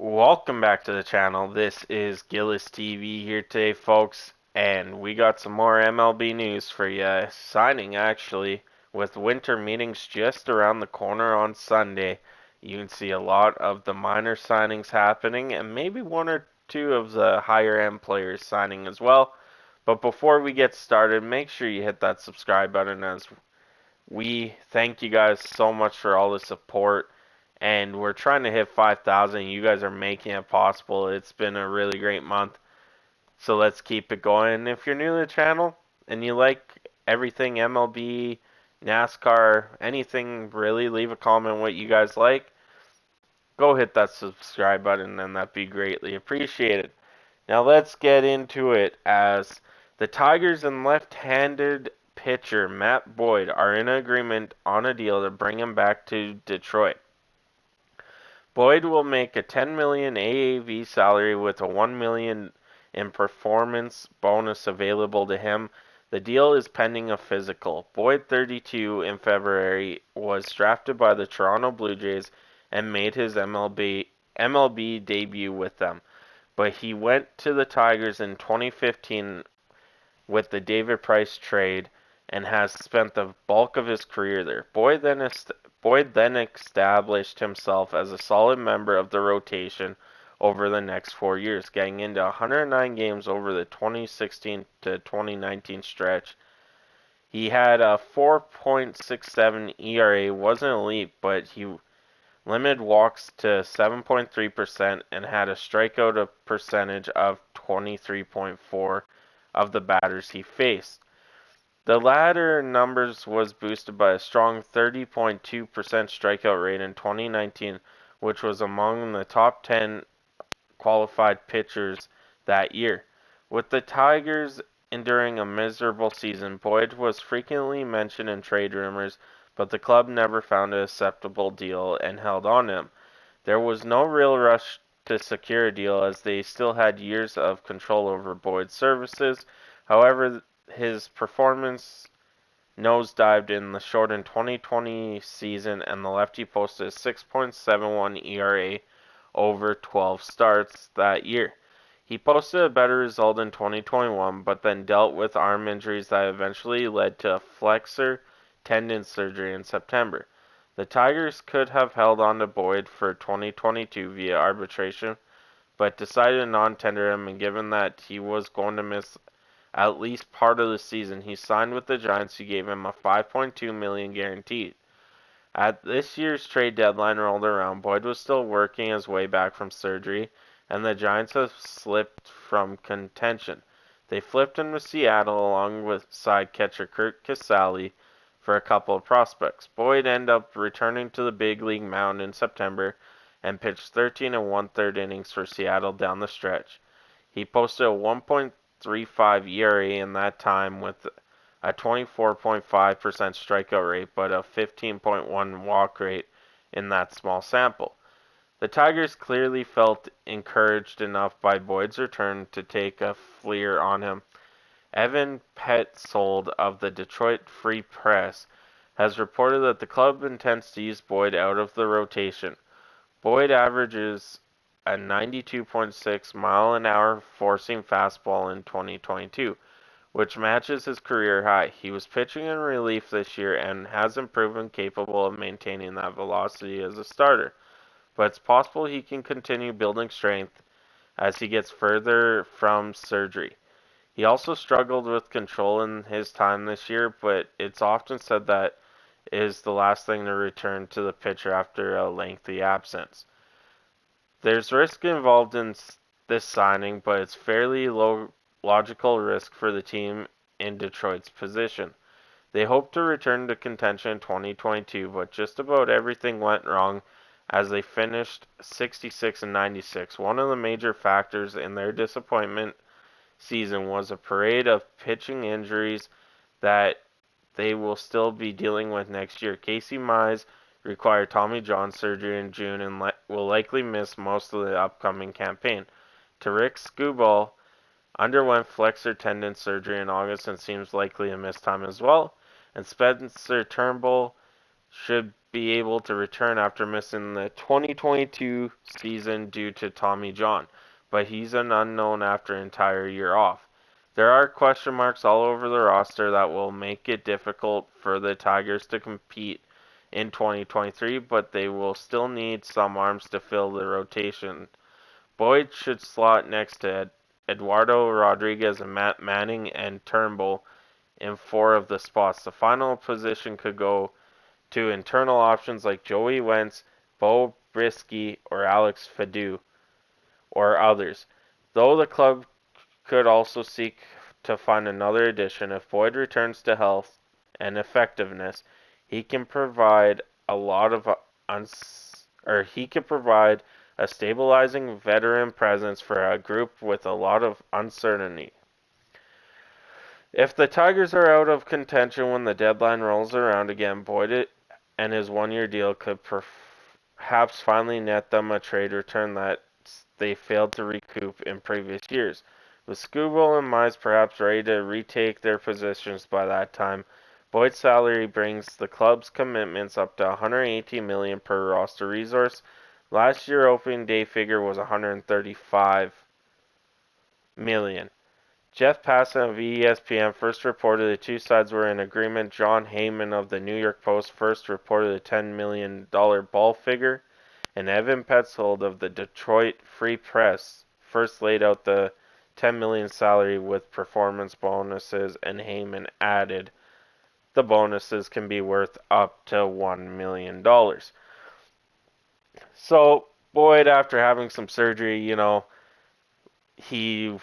Welcome back to the channel. This is Gillis TV here today, folks, and we got some more MLB news for you. Signing, actually, with winter meetings just around the corner on Sunday. You can see a lot of the minor signings happening, and maybe one or two of the higher end players signing as well. But before we get started, make sure you hit that subscribe button, as we thank you guys so much for all the support, and we're trying to hit 5,000. You guys are making it possible. It's been a really great month, so let's keep it going. And if you're new to the channel and you like everything MLB, NASCAR, anything really, leave a comment what you guys like. Go hit that subscribe button, and that'd be greatly appreciated. Now let's get into it, as the Tigers and left-handed pitcher Matt Boyd are in agreement on a deal to bring him back to Detroit. Boyd will make a $10 million AAV salary with a $1 million in performance bonus available to him. The deal is pending a physical. Boyd, 32, in February, was drafted by the Toronto Blue Jays and made his MLB debut with them, but he went to the Tigers in 2015 with the David Price trade and has spent the bulk of his career there. Boyd then established himself as a solid member of the rotation over the next 4 years, getting into 109 games over the 2016 to 2019 stretch. He had a 4.67 ERA, wasn't elite, but he limited walks to 7.3% and had a strikeout percentage of 23.4 of the batters he faced. The latter numbers was boosted by a strong 30.2% strikeout rate in 2019, which was among the top 10 qualified pitchers that year. With the Tigers enduring a miserable season, Boyd was frequently mentioned in trade rumors, but the club never found an acceptable deal and held on to him. There was no real rush to secure a deal, as they still had years of control over Boyd's services. However, his performance nosedived in the shortened 2020 season, and the lefty posted a 6.71 ERA over 12 starts that year. He posted a better result in 2021, but then dealt with arm injuries that eventually led to a flexor tendon surgery in September. The Tigers could have held on to Boyd for 2022 via arbitration, but decided to non-tender him, and given that he was going to miss at least part of the season, he signed with the Giants, who gave him a $5.2 million guaranteed. At this year's trade deadline rolled around, Boyd was still working his way back from surgery, and the Giants have slipped from contention. They flipped him to Seattle along with side catcher Kurt Casale for a couple of prospects. Boyd ended up returning to the big league mound in September and pitched 13 and one-third innings for Seattle down the stretch. He posted a 1.35 ERA in that time with a 24.5% strikeout rate, but a 15.1 walk rate in that small sample. The Tigers clearly felt encouraged enough by Boyd's return to take a flyer on him. Evan Petzold of the Detroit Free Press has reported that the club intends to use Boyd out of the rotation. Boyd averages a 92.6 mile-an-hour four-seam fastball in 2022, which matches his career high. He was pitching in relief this year and hasn't proven capable of maintaining that velocity as a starter, but it's possible he can continue building strength as he gets further from surgery. He also struggled with control in his time this year, but it's often said that is the last thing to return to the pitcher after a lengthy absence. There's risk involved in this signing, but it's fairly low logical risk for the team in Detroit's position. They hope to return to contention in 2022, but just about everything went wrong as they finished 66 and 96. One of the major factors in their disappointment season was a parade of pitching injuries that they will still be dealing with next year. Casey Mize required Tommy John surgery in June and will likely miss most of the upcoming campaign. Tarik Skubal underwent flexor tendon surgery in August and seems likely to miss time as well. And Spencer Turnbull should be able to return after missing the 2022 season due to Tommy John, but he's an unknown after an entire year off. There are question marks all over the roster that will make it difficult for the Tigers to compete in 2023, but they will still need some arms to fill the rotation. Boyd should slot next to Eduardo Rodriguez and Matt Manning and Turnbull in four of the spots. The final position could go to internal options like Joey Wentz, Bo Brisky, or Alex Fadu, or others. Though the club could also seek to find another addition if Boyd returns to health and effectiveness, he can provide a lot of he can provide a stabilizing veteran presence for a group with a lot of uncertainty. If the Tigers are out of contention when the deadline rolls around again, Boyd and his one-year deal could perhaps finally net them a trade return that they failed to recoup in previous years. With Scooble and Mize perhaps ready to retake their positions by that time, Boyd's salary brings the club's commitments up to $118 million per roster resource. Last year's opening day figure was $135 million. Jeff Passan of ESPN first reported the two sides were in agreement. John Heyman of the New York Post first reported a $10 million ball figure. And Evan Petzold of the Detroit Free Press first laid out the $10 million salary with performance bonuses, and Heyman added the bonuses can be worth up to $1 million. So, Boyd, after having some surgery, he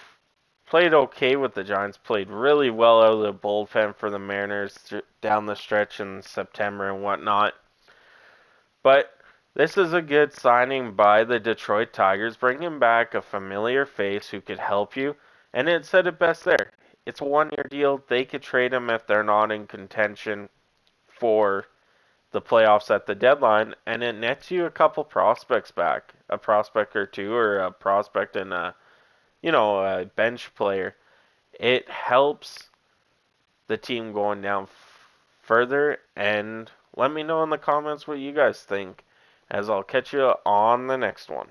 played okay with the Giants, played really well out of the bullpen for the Mariners down the stretch in September and whatnot. But this is a good signing by the Detroit Tigers, bringing back a familiar face who could help you. And it said it best there. It's a one-year deal. They could trade him if they're not in contention for the playoffs at the deadline, and it nets you a couple prospects back, a prospect or two, or a prospect and a bench player. It helps the team going down further, and let me know in the comments what you guys think, as I'll catch you on the next one.